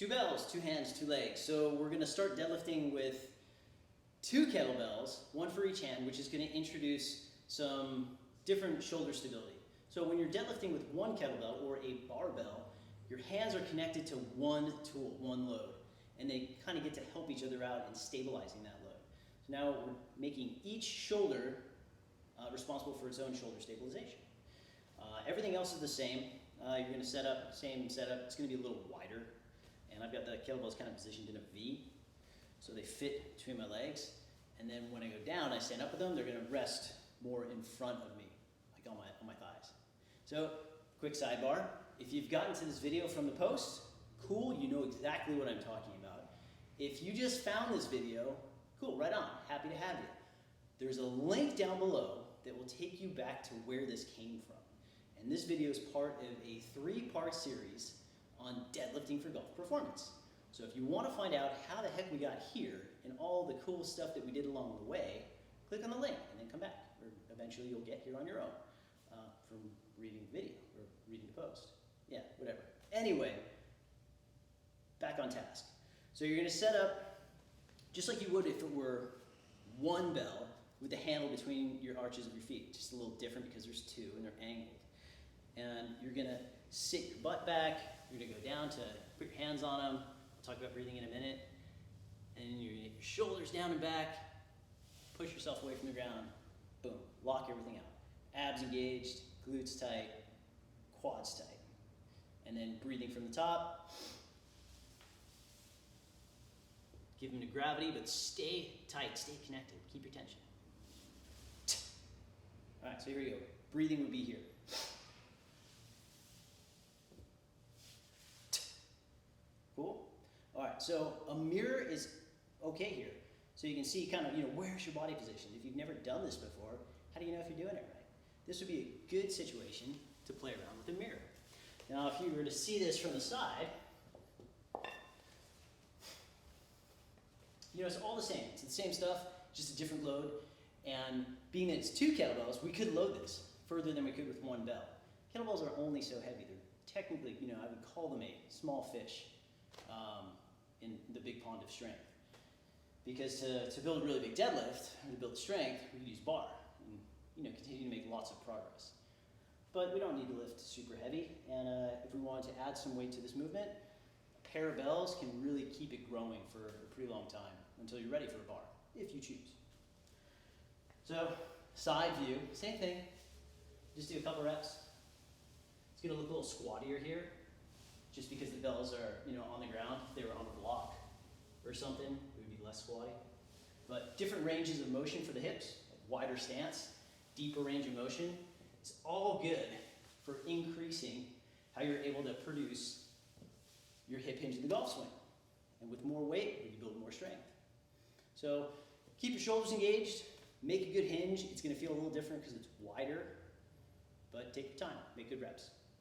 Two bells, two hands, two legs. So we're gonna start deadlifting with two kettlebells, one for each hand, which is gonna introduce some different shoulder stability. So when you're deadlifting with one kettlebell or a barbell, your hands are connected to one tool, one load, and they kind of get to help each other out in stabilizing that load. So now we're making each shoulder responsible for its own shoulder stabilization. Everything else is the same. You're going to set up, same setup. It's going to be a little wider, and I've got the kettlebells kind of positioned in a V, so they fit between my legs. And then when I go down, I stand up with them. They're going to rest more in front of me, like on my thighs. So, quick sidebar. If you've gotten to this video from the post, cool, you know exactly what I'm talking about. If you just found this video, cool, right on, happy to have you. There's a link down below that will take you back to where this came from. And this video is part of a 3-part series on deadlifting for golf performance. So if you want to find out how the heck we got here and all the cool stuff that we did along the way, click on the link and then come back. Or eventually you'll get here on your own from reading the video or reading the post. Yeah, whatever. Anyway, back on task. So you're going to set up just like you would if it were one bell with the handle between your arches of your feet. Just a little different because there's two and they're angled. And you're going to sit your butt back. You're going to go down to put your hands on them. I'll talk about breathing in a minute. And you're going to get your shoulders down and back. Push yourself away from the ground. Boom. Lock everything out. Abs engaged, glutes tight, quads tight. And then breathing from the top. Give them to gravity, but stay tight, stay connected. Keep your tension. All right, so here we go. Breathing would be here. Cool? All right, so a mirror is okay here. So you can see kind of, where's your body positioned? If you've never done this before, how do you know if you're doing it right? This would be a good situation to play around with a mirror. Now, if you were to see this from the side, it's all the same. It's the same stuff, just a different load. And being that it's two kettlebells, we could load this further than we could with one bell. Kettlebells are only so heavy. They're technically, I would call them a small fish in the big pond of strength. Because to build a really big deadlift, or to build strength, we could use bar and continue to make lots of progress. But we don't need to lift super heavy, and if we wanted to add some weight to this movement, a pair of bells can really keep it growing for a pretty long time until you're ready for a bar, if you choose. So, side view, same thing. Just do a couple reps. It's going to look a little squattier here, just because the bells are on the ground. If they were on a block or something, it would be less squatty. But different ranges of motion for the hips, wider stance, deeper range of motion. It's all good for increasing how you're able to produce your hip hinge in the golf swing. And with more weight, you build more strength. So keep your shoulders engaged, make a good hinge. It's going to feel a little different because it's wider, but take your time, make good reps.